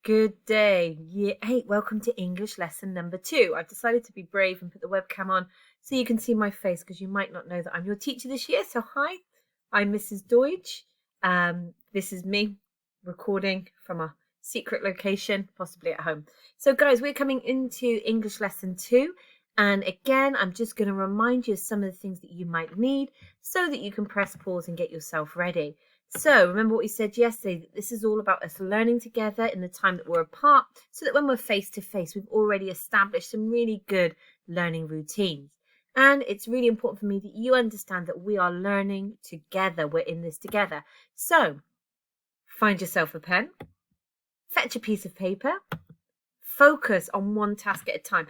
Good day, year 8. Welcome to English lesson number 2. I've decided to be brave and put the webcam on so you can see my face because you might not know that I'm your teacher this year. So hi, I'm Mrs. Deutsch. This is me recording from a secret location, possibly at home. So guys, we're coming into English lesson 2. And again, I'm just going to remind you of some of the things that you might need so that you can press pause and get yourself ready. So remember what we said yesterday, that this is all about us learning together in the time that we're apart, so that when we're face to face, we've already established some really good learning routines. And it's really important for me that you understand that we are learning together. We're in this together. So find yourself a pen, fetch a piece of paper, focus on one task at a time.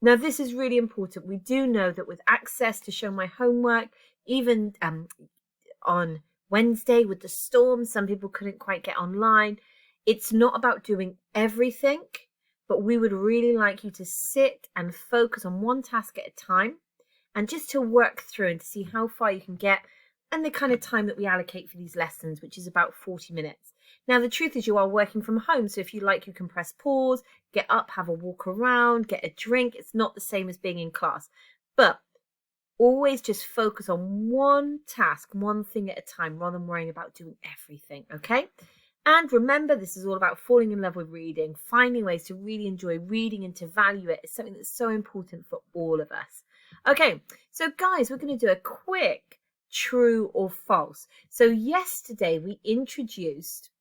Now, this is really important. We do know that with access to show my homework, even on Wednesday with the storm, some people couldn't quite get online. It's not about doing everything, but we would really like you to sit and focus on one task at a time and just to work through and to see how far you can get and the kind of time that we allocate for these lessons, which is about 40 minutes. Now, the truth is you are working from home, so if you like, you can press pause, get up, have a walk around, get a drink. It's not the same as being in class, but always just focus on one task, one thing at a time, rather than worrying about doing everything, okay? And remember, this is all about falling in love with reading, finding ways to really enjoy reading and to value it. It's something that's so important for all of us. Okay, so guys, we're going to do a quick true or false. So yesterday we introduced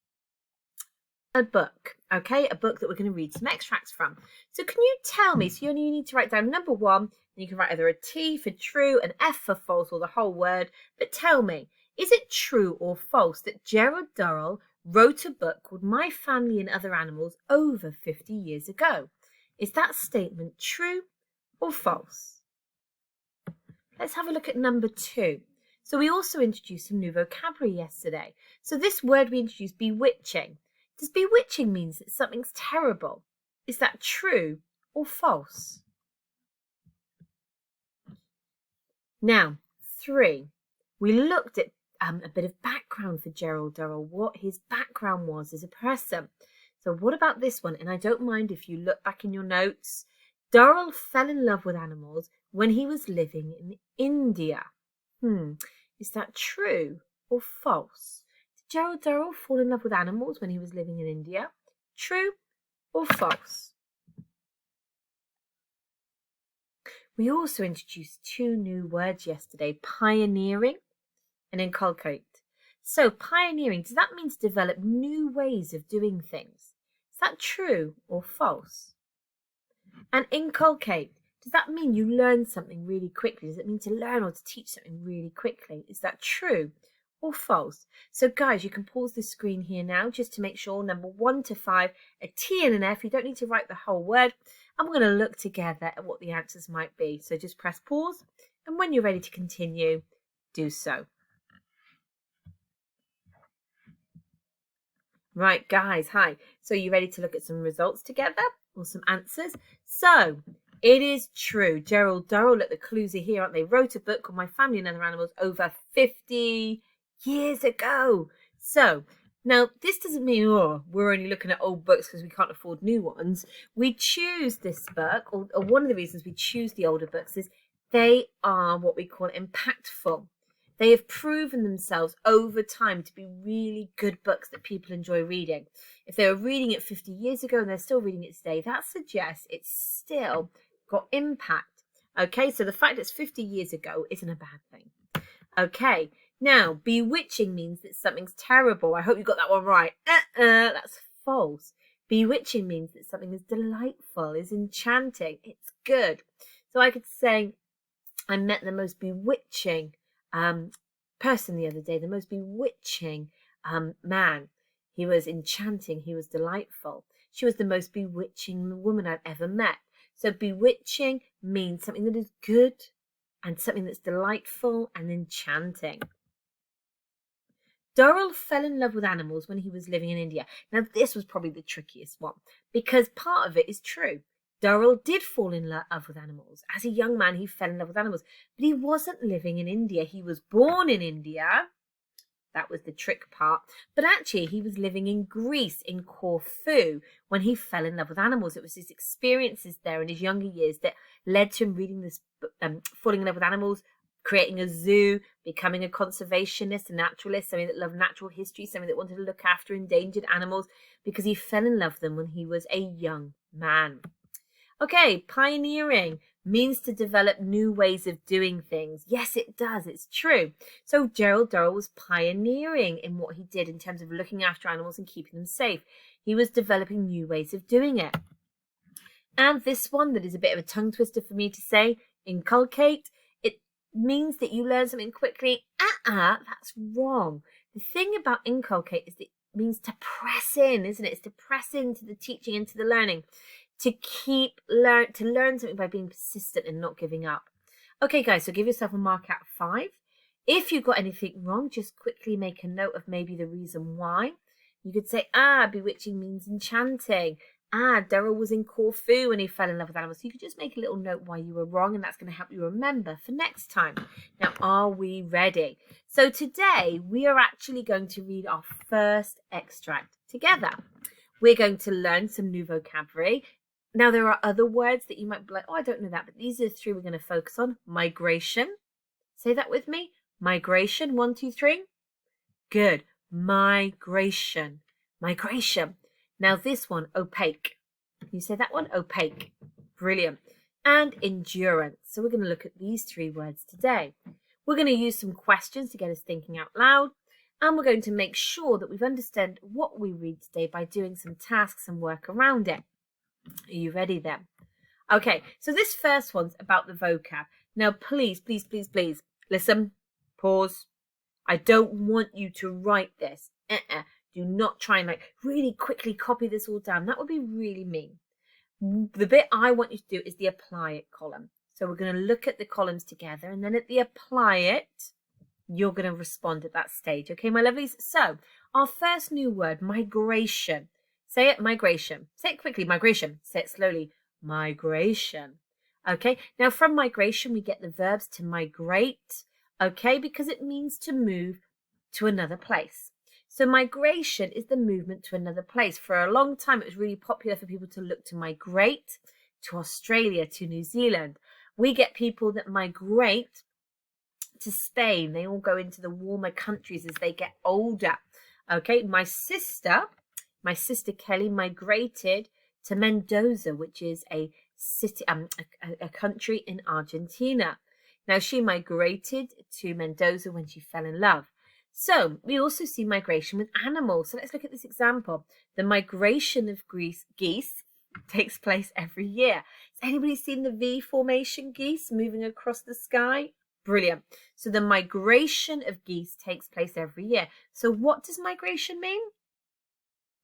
a book, okay? A book that we're going to read some extracts from. So can you tell me, so you only need to write down number 1, and you can write either a T for true, an F for false, or the whole word. But tell me, is it true or false that Gerald Durrell wrote a book called My Family and Other Animals over 50 years ago? Is that statement true or false? Let's have a look at number 2. So we also introduced some new vocabulary yesterday. So this word we introduced, bewitching. Does bewitching mean that something's terrible? Is that true or false? Now, 3, we looked at a bit of background for Gerald Durrell, what his background was as a person. So what about this one? And I don't mind if you look back in your notes. Durrell fell in love with animals when he was living in India. Is that true or false? Gerald Durrell fall in love with animals when he was living in India? True or false? We also introduced 2 new words yesterday, pioneering and inculcate. So pioneering, does that mean to develop new ways of doing things? Is that true or false? And inculcate, does that mean you learn something really quickly? Does it mean to learn or to teach something really quickly? Is that true or false? So guys, you can pause the screen here now just to make sure number 1 to 5, a T and an F. You don't need to write the whole word. And we're going to look together at what the answers might be. So just press pause, and when you're ready to continue, do so. Right, guys, hi. So you ready to look at some results together or some answers? So it is true. Gerald Durrell, look, the clues are here, aren't they? Wrote a book called My Family and Other Animals over 50 years ago. So now this doesn't mean, we're only looking at old books because we can't afford new ones. We choose this book, or one of the reasons we choose the older books is they are what we call impactful. They have proven themselves over time to be really good books that people enjoy reading. If they were reading it 50 years ago and they're still reading it today, that suggests it's still got impact. Okay, so the fact it's 50 years ago isn't a bad thing. Okay, now bewitching means that something's terrible. I hope you got that one right. That's false. Bewitching means that something is delightful, is enchanting, it's good. So I could say, I met the most bewitching person the other day, the most bewitching man. He was enchanting, he was delightful. She was the most bewitching woman I've ever met. So bewitching means something that is good and something that's delightful and enchanting. Durrell fell in love with animals when he was living in India. Now this was probably the trickiest one because part of it is true. Durrell did fall in love with animals. As a young man, he fell in love with animals, but he wasn't living in India. He was born in India, That was the trick part. But actually, he was living in Greece, in Corfu, when he fell in love with animals. It was his experiences there in his younger years that led to him reading this, falling in love with animals, creating a zoo, becoming a conservationist, a naturalist, somebody that loved natural history, somebody that wanted to look after endangered animals, because he fell in love with them when he was a young man. Okay, pioneering means to develop new ways of doing things. Yes, it does. It's true. So Gerald Durrell was pioneering in what he did in terms of looking after animals and keeping them safe. He was developing new ways of doing it. And this one that is a bit of a tongue twister for me to say, inculcate, it means that you learn something quickly. That's wrong. The thing about inculcate is that it means to press in, isn't it? It's to press into the teaching, into the learning. To learn something by being persistent and not giving up. Okay, guys, so give yourself a mark out of 5. If you've got anything wrong, just quickly make a note of maybe the reason why. You could say, bewitching means enchanting. Durrell was in Corfu when he fell in love with animals. So you could just make a little note why you were wrong, and that's going to help you remember for next time. Now, are we ready? So today, we are actually going to read our first extract together. We're going to learn some new vocabulary. Now, there are other words that you might be like, I don't know that, but these are the 3 we're going to focus on. Migration. Say that with me. Migration. 1, 2, 3. Good. Migration. Migration. Now, this one, opaque. You say that one? Opaque. Brilliant. And endurance. So we're going to look at these 3 words today. We're going to use some questions to get us thinking out loud. And we're going to make sure that we've understood what we read today by doing some tasks and work around it. Are you ready then? Okay, so this first one's about the vocab. Now, please, please, please, please, listen, pause. I don't want you to write this. Do not try and really quickly copy this all down. That would be really mean. The bit I want you to do is the apply it column. So we're going to look at the columns together, and then at the apply it, you're going to respond at that stage. Okay, my lovelies? So our first new word, migration. Say it, migration. Say it quickly, migration. Say it slowly, migration. Okay, now from migration, we get the verbs to migrate, okay, because it means to move to another place. So migration is the movement to another place. For a long time, it was really popular for people to look to migrate to Australia, to New Zealand. We get people that migrate to Spain. They all go into the warmer countries as they get older. Okay, my sister Kelly migrated to Mendoza, which is a city, a country in Argentina. Now, she migrated to Mendoza when she fell in love. So we also see migration with animals. So let's look at this example. The migration of geese takes place every year. Has anybody seen the V formation geese moving across the sky? Brilliant. So the migration of geese takes place every year. So what does migration mean?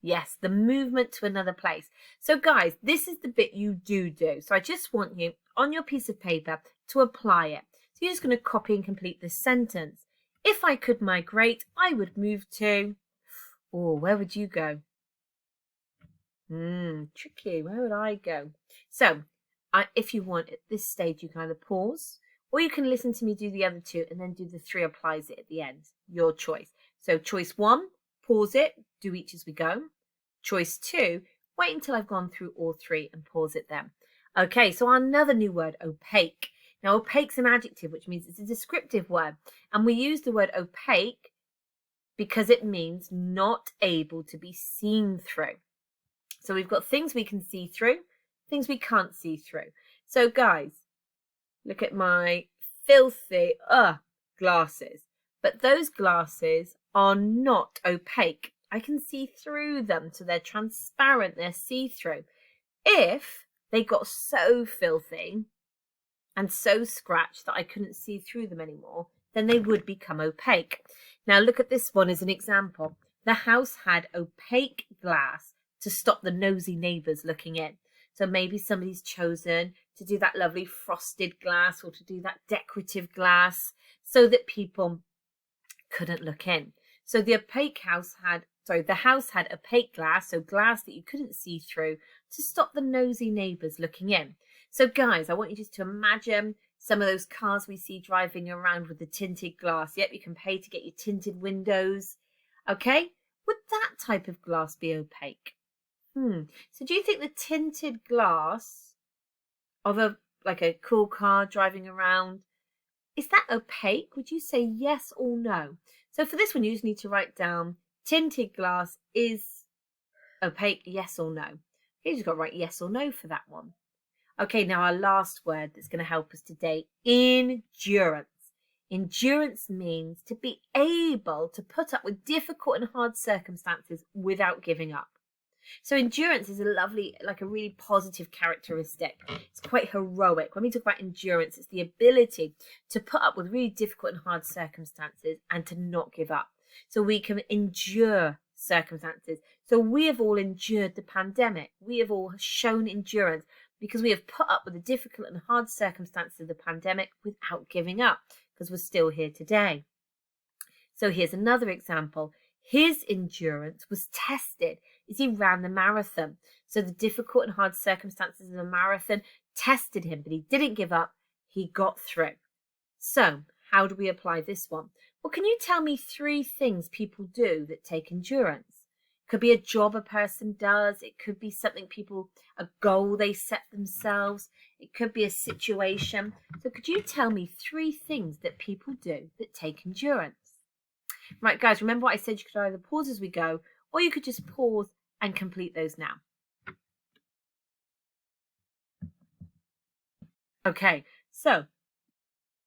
Yes, the movement to another place. So guys, this is the bit you do. So I just want you on your piece of paper to apply it. So you're just going to copy and complete this sentence. If I could migrate, I would move to, where would you go? Tricky. Where would I go? So if you want at this stage, you can either pause, or you can listen to me do the other 2 and then do the 3 applies it at the end. Your choice. So choice 1, pause it, do each as we go. Choice 2, wait until I've gone through all 3 and pause it then. Okay, so another new word, opaque. Now, opaque's an adjective, which means it's a descriptive word. And we use the word opaque because it means not able to be seen through. So we've got things we can see through, things we can't see through. So guys, look at my filthy glasses. But those glasses are not opaque. I can see through them, so they're transparent, they're see-through. If they got so filthy and so scratched that I couldn't see through them anymore, then they would become opaque. Now look at this one as an example. The house had opaque glass to stop the nosy neighbours looking in. So maybe somebody's chosen to do that lovely frosted glass or to do that decorative glass so that people couldn't look in. So the house had opaque glass, so glass that you couldn't see through, to stop the nosy neighbours looking in. So guys, I want you just to imagine Some of those cars we see driving around with the tinted glass. Yep, you can pay to get your tinted windows. Okay, would that type of glass be opaque? So do you think the tinted glass of a cool car driving around, is that opaque? Would you say yes or no? So for this one, you just need to write down tinted glass is opaque, yes or no. You just got to write yes or no for that one. Okay, now our last word that's going to help us today, endurance. Endurance means to be able to put up with difficult and hard circumstances without giving up. So endurance is a really positive characteristic. It's quite heroic. When we talk about endurance, it's the ability to put up with really difficult and hard circumstances and to not give up. So we can endure circumstances. So we have all endured the pandemic. We have all shown endurance because we have put up with the difficult and hard circumstances of the pandemic without giving up, because we're still here today. So here's another example. His endurance was tested as he ran the marathon. So the difficult and hard circumstances of the marathon tested him, but he didn't give up. He got through. So how do we apply this one? Well, can you tell me 3 things people do that take endurance? It could be a job a person does. It could be something a goal they set themselves. It could be a situation. So could you tell me 3 things that people do that take endurance? Right, guys, remember what I said? You could either pause as we go, or you could just pause and complete those now. Okay, so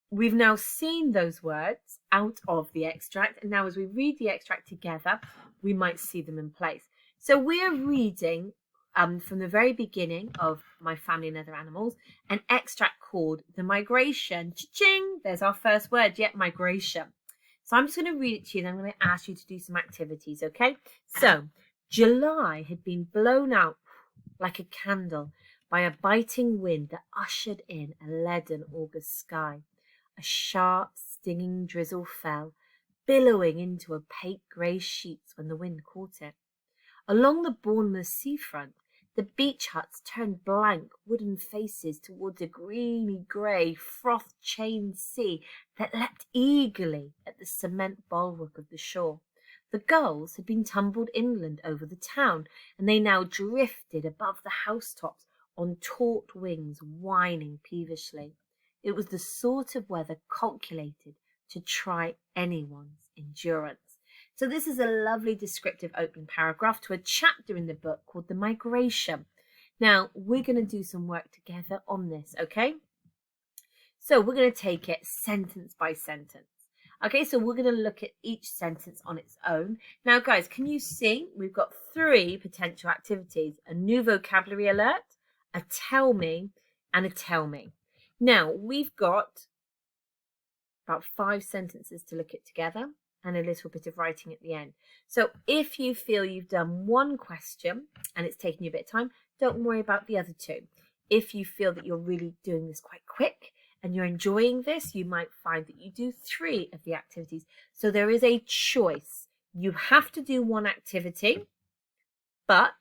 we've now seen those words out of the extract, and now as we read the extract together, we might see them in place. So we're reading from the very beginning of My Family and Other Animals, an extract called The Migration. Cha-ching! There's our first word, migration. So I'm just going to read it to you, and I'm going to ask you to do some activities, okay? So July had been blown out like a candle by a biting wind that ushered in a leaden August sky. A sharp, stinging drizzle fell, billowing into opaque grey sheets when the wind caught it. Along the Bournemouth seafront, the beach huts turned blank wooden faces towards a greeny grey, froth-chained sea that leapt eagerly at the cement bulwark of the shore. The gulls had been tumbled inland over the town, and they now drifted above the housetops on taut wings, whining peevishly. It was the sort of weather calculated to try anyone's endurance. So this is a lovely descriptive opening paragraph to a chapter in the book called The Migration. Now, we're going to do some work together on this, okay? So we're going to take it sentence by sentence. Okay, so we're going to look at each sentence on its own. Now, guys, can you see? We've got 3 potential activities: a new vocabulary alert, a tell me, and a tell me. Now, we've got about 5 sentences to look at together and a little bit of writing at the end. So if you feel you've done one question and it's taken you a bit of time, don't worry about the other 2. If you feel that you're really doing this quite quick and you're enjoying this, you might find that you do 3 of the activities. So there is a choice. You have to do one activity, but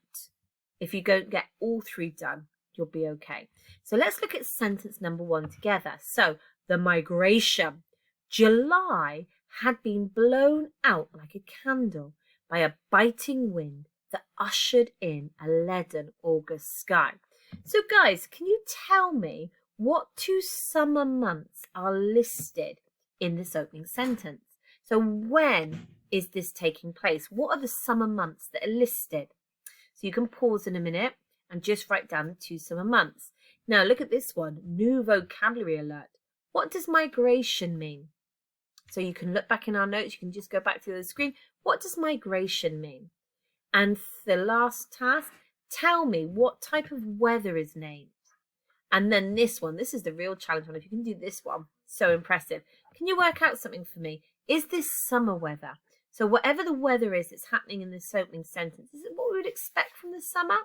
if you don't get all 3 done, you'll be okay. So let's look at sentence number 1 together. So the migration. July had been blown out like a candle by a biting wind that ushered in a leaden August sky. So guys, can you tell me what 2 summer months are listed in this opening sentence? So when is this taking place? What are the summer months that are listed? So you can pause in a minute and just write down the 2 summer months. Now look at this one, new vocabulary alert. What does migration mean? So you can look back in our notes, you can just go back to the screen. What does migration mean? And the last task, tell me what type of weather is named. And then this one, this is the real challenge one. If you can do this one, so impressive. Can you work out something for me? Is this summer weather? So whatever the weather is that's happening in this opening sentence, is it what we would expect from the summer?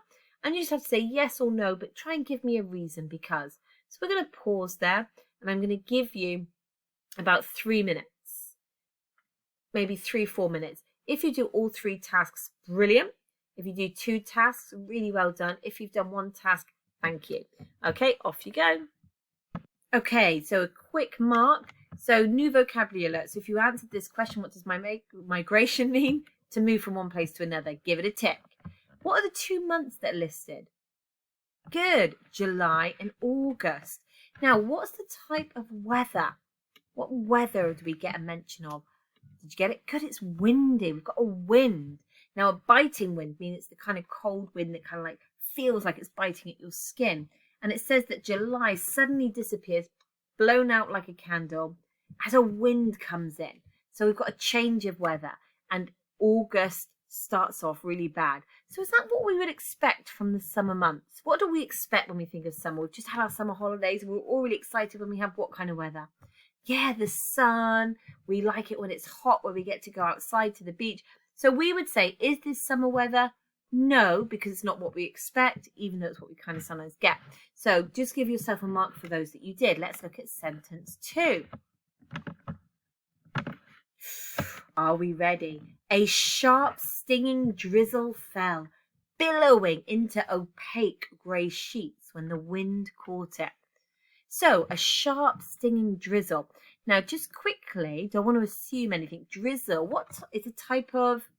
And you just have to say yes or no, but try and give me a reason because. So we're going to pause there and I'm going to give you about 3 minutes. Maybe 3-4 minutes. If you do all 3 tasks, brilliant. If you do 2 tasks, really well done. If you've done 1 task, thank you. Okay, off you go. Okay, so a quick mark. So new vocabulary alert. So if you answered this question, what does migration mean? To move from one place to another. Give it a tick. What are the 2 months that are listed? Good. July and August. Now, what's the type of weather? What weather do we get a mention of? Did you get it? Good, it's windy. We've got a wind. Now, a biting wind means it's the kind of cold wind that kind of like feels like it's biting at your skin. And it says that July suddenly disappears, blown out like a candle, as a wind comes in. So we've got a change of weather. And August starts off really bad. So is that what we would expect from the summer months? What do we expect when we think of summer? We've just had our summer holidays. We're all really excited when we have what kind of weather? Yeah, the sun. We like it when it's hot, when we get to go outside to the beach. So we would say, is this summer weather? No, because it's not what we expect, even though it's what we kind of sometimes get. So just give yourself a mark for those that you did. Let's look at sentence 2. Are we ready? A sharp, stinging drizzle fell, billowing into opaque grey sheets when the wind caught it. So, a sharp, stinging drizzle. Now, just quickly, don't want to assume anything. Drizzle, what is a type of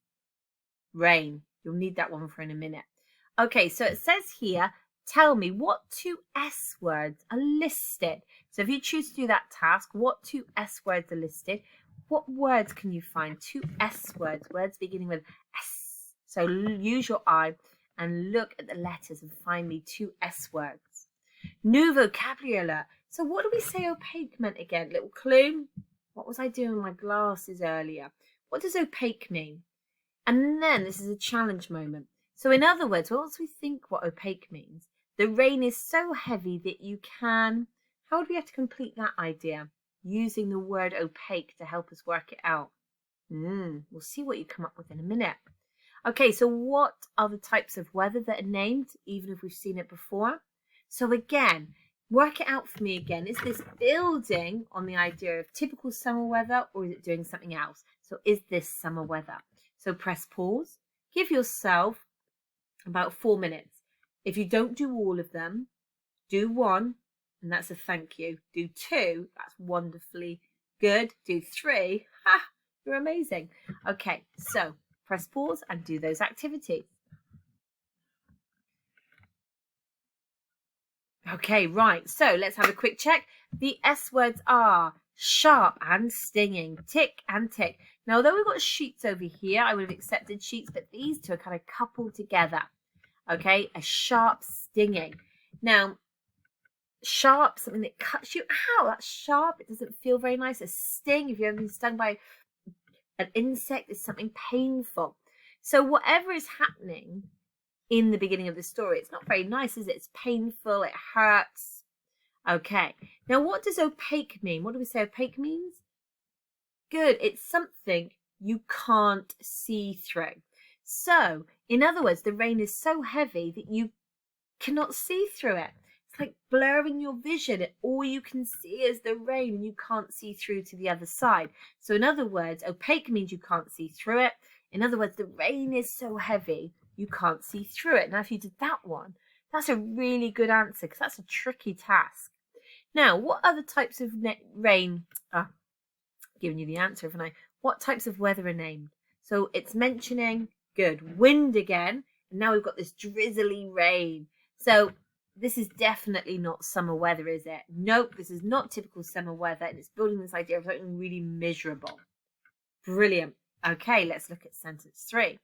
rain? You'll need that one for in a minute. Okay, so it says here, tell me what 2 S words are listed. So if you choose to do that task, what 2 S words are listed? What words can you find? 2 S words, words beginning with S. So use your eye and look at the letters and find me 2 S words. New vocabulary alert. So what do we say opaque meant again? Little clue. What was I doing with my glasses earlier? What does opaque mean? And then this is a challenge moment. So in other words, once we think what opaque means, the rain is so heavy that you can... How would we have to complete that idea? Using the word opaque to help us work it out. We'll see what you come up with in a minute. Okay, so what are the types of weather that are named, even if we've seen it before? So again, work it out for me again. Is this building on the idea of typical summer weather, or is it doing something else? So is this summer weather? So press pause. Give yourself about 4 minutes. If you don't do all of them, do 1, and that's a thank you. Do 2, that's wonderfully good. Do 3, you're amazing. Okay, so press pause and do those activities. Okay, right, so let's have a quick check. The S words are sharp and stinging, tick and tick. Now, although we've got sheets over here, I would have accepted sheets, but these 2 are kind of coupled together. Okay, a sharp, stinging. Now, sharp, something that cuts you. Ow, that's sharp. It doesn't feel very nice. A sting, if you've ever been stung by an insect, is something painful. So whatever is happening in the beginning of the story, it's not very nice, is it? It's painful, it hurts. Okay, now what does opaque mean? What do we say opaque means? Good, it's something you can't see through. So, in other words, the rain is so heavy that you cannot see through it. It's like blurring your vision. All you can see is the rain and you can't see through to the other side. So in other words, opaque means you can't see through it. In other words, the rain is so heavy you can't see through it. Now, if you did that one, that's a really good answer because that's a tricky task. Now, what other types of rain? Giving you the answer, haven't I? What types of weather are named? So it's mentioning, good, wind again. And now we've got this drizzly rain. So this is definitely not summer weather, is it? Nope, this is not typical summer weather. And it's building this idea of something really miserable. Brilliant. Okay, let's look at sentence 3.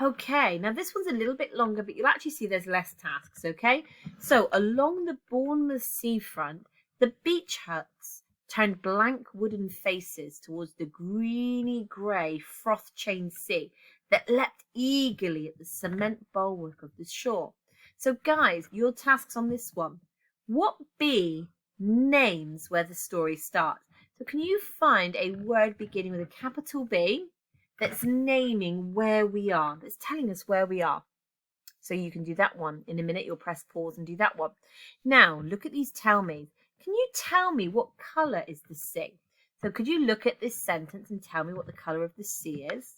Okay, now this one's a little bit longer, but you'll actually see there's less tasks, okay? So along the Bournemouth seafront, the beach huts turned blank wooden faces towards the greeny grey froth-chained sea that leapt eagerly at the cement bulwark of the shore. So guys, your tasks on this one. What B names where the story starts? So can you find a word beginning with a capital B that's naming where we are, that's telling us where we are? So you can do that one. In a minute, you'll press pause and do that one. Now, look at these tell me's. Can you tell me what colour is the sea? So could you look at this sentence and tell me what the colour of the sea is?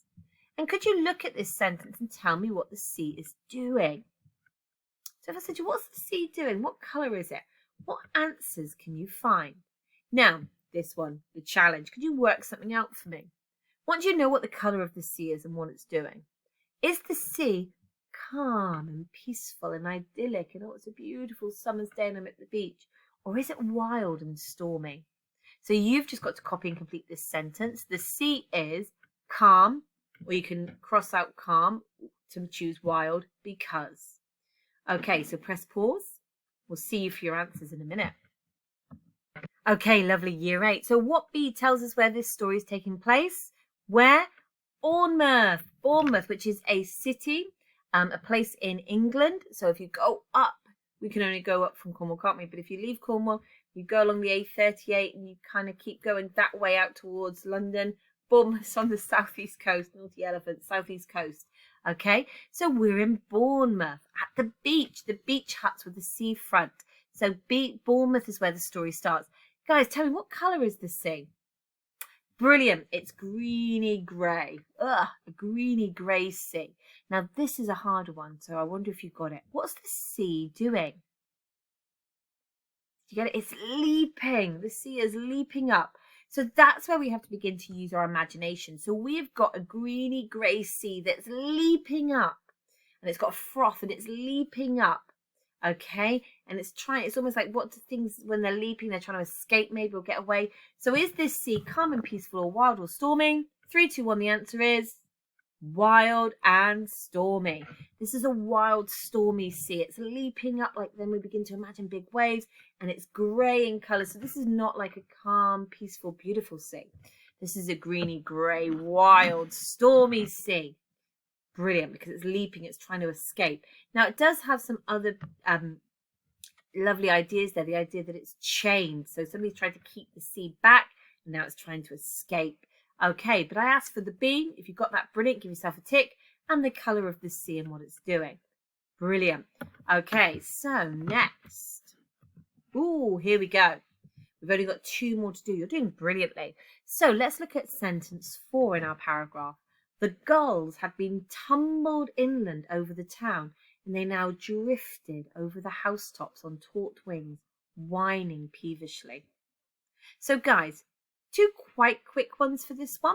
And could you look at this sentence and tell me what the sea is doing? So if I said to you, what's the sea doing? What colour is it? What answers can you find? Now, this one, the challenge. Could you work something out for me? Once you know what the colour of the sea is and what it's doing, is the sea calm and peaceful and idyllic and oh, it's a beautiful summer's day and I'm at the beach? Or is it wild and stormy? So you've just got to copy and complete this sentence. The sea is calm, or you can cross out calm to choose wild because. Okay, so press pause. We'll see you for your answers in a minute. Okay, lovely, year 8. So what B tells us where this story is taking place? Where? Bournemouth. Bournemouth, which is a city, a place in England. So if you go up, we can only go up from Cornwall, can't we? But if you leave Cornwall, you go along the A38 and you kind of keep going that way out towards London. Bournemouth's on the southeast coast, naughty elephant, southeast coast. Okay, so we're in Bournemouth at the beach huts with the seafront. So Bournemouth is where the story starts. Guys, tell me, what colour is the sea? Brilliant, it's greeny grey. Ugh, a greeny grey sea. Now this is a harder one, so I wonder if you got it. What's the sea doing? Do you get it? It's leaping. The sea is leaping up. So that's where we have to begin to use our imagination. So we've got a greeny grey sea that's leaping up. And it's got a froth and it's leaping up. Okay? And it's almost like what do things, when they're leaping, they're trying to escape maybe or get away. So is this sea calm and peaceful or wild or stormy? 3, 2, 1, the answer is wild and stormy. This is a wild, stormy sea. It's leaping up, like then we begin to imagine big waves, and it's grey in colour. So this is not like a calm, peaceful, beautiful sea. This is a greeny, grey, wild, stormy sea. Brilliant, because it's leaping, it's trying to escape. Now it does have some other lovely ideas there. The idea that it's chained. So somebody's trying to keep the sea back, and now it's trying to escape. Okay, but I asked for the B. If you got that, brilliant, give yourself a tick. And the colour of the sea and what it's doing. Brilliant. Okay, so next. Ooh, here we go. We've only got 2 more to do. You're doing brilliantly. So let's look at sentence 4 in our paragraph. The gulls had been tumbled inland over the town, and they now drifted over the housetops on taut wings, whining peevishly. So guys, 2 quite quick ones for this one.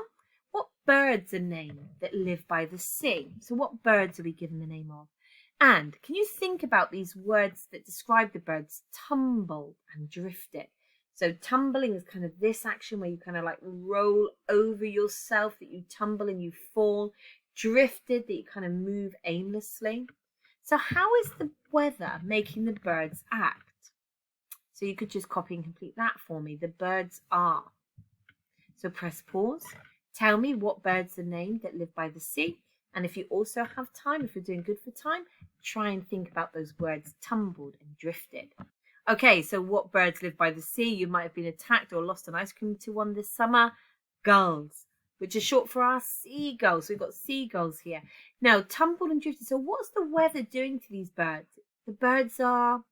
What birds are named that live by the sea? So what birds are we given the name of? And can you think about these words that describe the birds? Tumbled and drifted. So tumbling is kind of this action where you kind of like roll over yourself, that you tumble and you fall. Drifted, that you kind of move aimlessly. So how is the weather making the birds act? So you could just copy and complete that for me. The birds are. So press pause. Tell me what birds are named that live by the sea. And if you also have time, if you're doing good for time, try and think about those words tumbled and drifted. Okay, so what birds live by the sea? You might have been attacked or lost an ice cream to one this summer. Gulls, which is short for our seagulls. So we've got seagulls here. Now, tumbled and drifted. So what's the weather doing to these birds? The birds are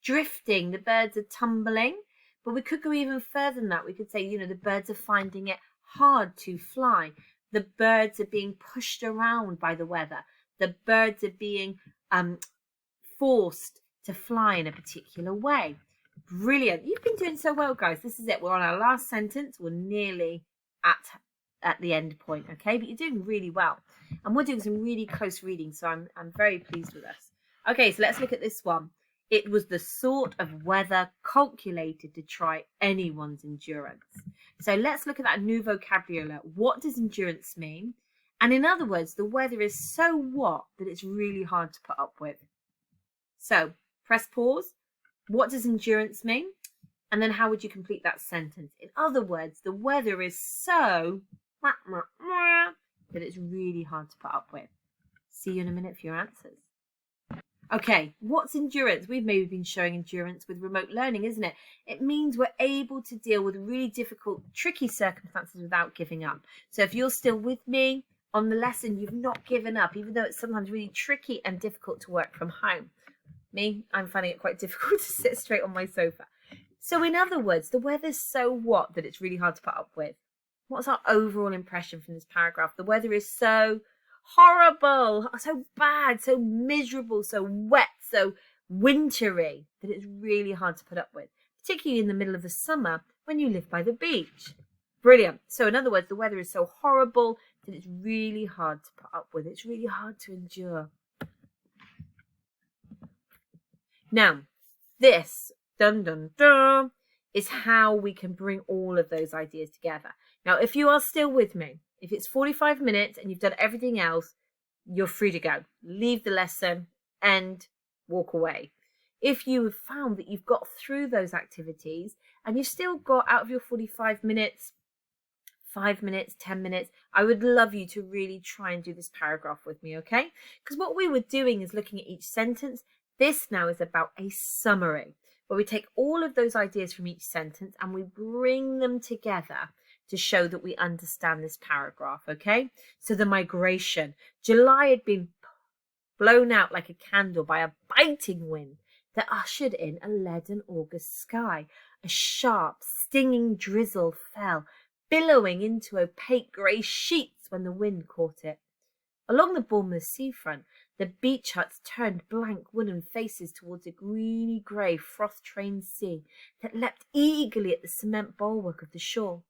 drifting. The birds are tumbling. But we could go even further than that. We could say, you know, the birds are finding it hard to fly. The birds are being pushed around by the weather. The birds are being forced to fly in a particular way. Brilliant. You've been doing so well, guys. This is it. We're on our last sentence. We're nearly at the end point, okay? But you're doing really well. And we're doing some really close reading, so I'm very pleased with us. Okay, so let's look at this one. It was the sort of weather calculated to try anyone's endurance. So let's look at that new vocabulary. What does endurance mean? And in other words, the weather is so what that it's really hard to put up with. So press pause. What does endurance mean? And then how would you complete that sentence? In other words, the weather is so that it's really hard to put up with. See you in a minute for your answers. Okay, what's endurance? We've maybe been showing endurance with remote learning, isn't it? It means we're able to deal with really difficult, tricky circumstances without giving up. So if you're still with me on the lesson, you've not given up, even though it's sometimes really tricky and difficult to work from home. Me, I'm finding it quite difficult to sit straight on my sofa. So in other words, the weather's so what that it's really hard to put up with. What's our overall impression from this paragraph? The weather is so horrible, so bad, so miserable, so wet, so Wintry, that it's really hard to put up with, particularly in the middle of the summer when you live by the beach. Brilliant. So in other words, the weather is so horrible that it's really hard to put up with. It's really hard to endure. Now, this, dun dun dun, is how we can bring all of those ideas together. Now, if you are still with me, if it's 45 minutes and you've done everything else, you're free to go. Leave the lesson and walk away. If you have found that you've got through those activities and you've still got out of your 45 minutes, 5 minutes, 10 minutes, I would love you to really try and do this paragraph with me, okay? Because what we were doing is looking at each sentence. This now is about a summary, where we take all of those ideas from each sentence and we bring them together to show that we understand this paragraph, okay? So the migration. July had been blown out like a candle by a biting wind that ushered in a leaden August sky. A sharp, stinging drizzle fell, billowing into opaque grey sheets when the wind caught it. Along the Bournemouth seafront, the beach huts turned blank wooden faces towards a greeny-grey, froth-trained sea that leapt eagerly at the cement bulwark of the shore.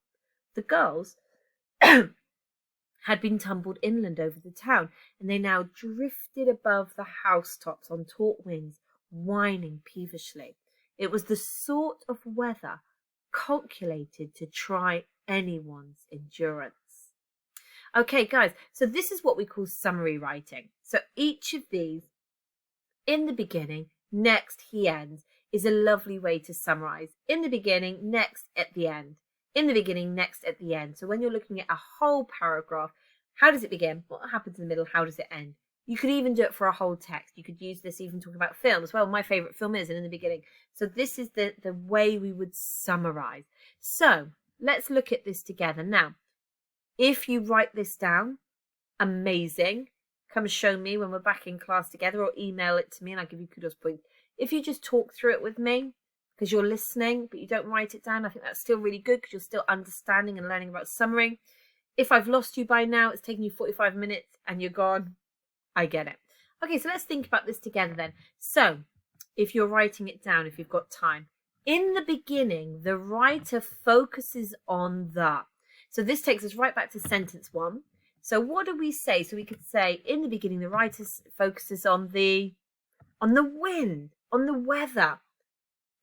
The girls had been tumbled inland over the town, and they now drifted above the housetops on taut wings, whining peevishly. It was the sort of weather calculated to try anyone's endurance. Okay, guys, so this is what we call summary writing. So each of these, in the beginning, next, he ends, is a lovely way to summarize. In the beginning, next, at the end. In the beginning, next, at the end. So when you're looking at a whole paragraph, how does it begin? What happens in the middle? How does it end? You could even do it for a whole text. You could use this even talking about films. Well, my favourite film is in the beginning. So this is the way we would summarize. So let's look at this together. Now, if you write this down, amazing. Come show me when we're back in class together, or email it to me and I'll give you kudos points. If you just talk through it with me because you're listening, but you don't write it down, I think that's still really good because you're still understanding and learning about summary. If I've lost you by now, it's taken you 45 minutes and you're gone, I get it. Okay, so let's think about this together then. So if you're writing it down, if you've got time, in the beginning, the writer focuses on the. So this takes us right back to sentence 1. So what do we say? So we could say in the beginning, the writer focuses on the wind, on the weather,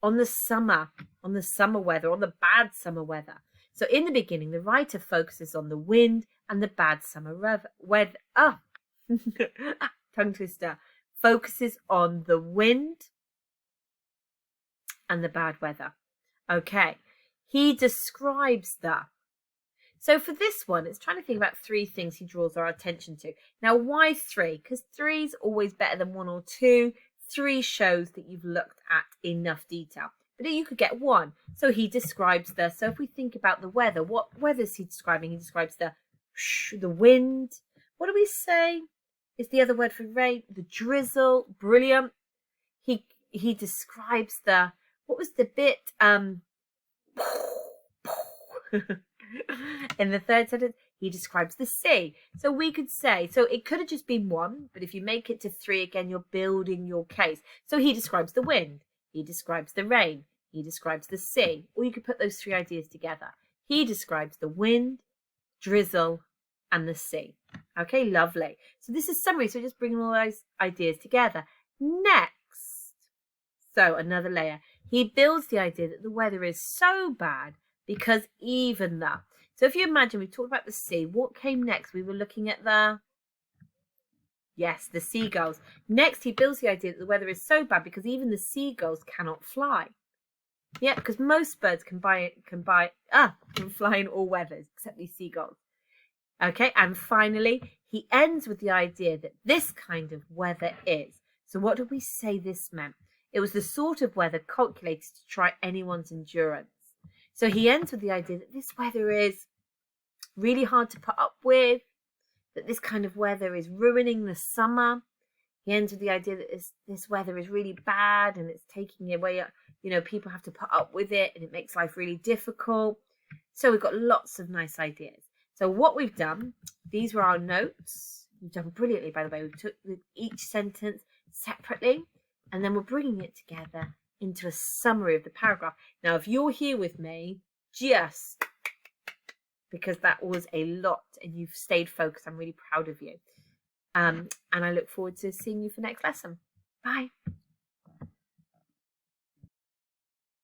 on the summer weather, on the bad summer weather. So in the beginning, the writer focuses on the wind and the bad summer weather. Tongue twister. Focuses on the wind and the bad weather. Okay. He describes the. So for this one, it's trying to think about 3 things he draws our attention to. Now, why 3? Because 3 is always better than 1 or 2. 3 shows that you've looked at enough detail. But you could get 1. So he describes the. So if we think about the weather, what weather is he describing? He describes the wind. What do we say is the other word for rain? The drizzle. Brilliant. He describes the. What was the bit? In the third sentence, he describes the sea. So we could say, so it could have just been 1, but if you make it to 3 again, you're building your case. So he describes the wind, he describes the rain, he describes the sea. Or you could put those 3 ideas together. He describes the wind, drizzle, and the sea. Okay, lovely. So this is summary. So just bringing all those ideas together. Next, so another layer. He builds the idea that the weather is so bad because even the. So if you imagine, we talked about the sea. What came next? We were looking at the seagulls. Next, he builds the idea that the weather is so bad because even the seagulls cannot fly. Yeah, because most birds can fly in all weathers except these seagulls. Okay, and finally, he ends with the idea that this kind of weather is. So what did we say this meant? It was the sort of weather calculated to try anyone's endurance. So he ends with the idea that this weather is really hard to put up with, that this kind of weather is ruining the summer. He ends with the idea that this weather is really bad and it's taking away, people have to put up with it and it makes life really difficult. So we've got lots of nice ideas. So what we've done, these were our notes. You've done brilliantly, by the way. We took each sentence separately. and then we're bringing it together into a summary of the paragraph. Now, if you're here with me, just because that was a lot and you've stayed focused, I'm really proud of you. And I look forward to seeing you for next lesson. Bye.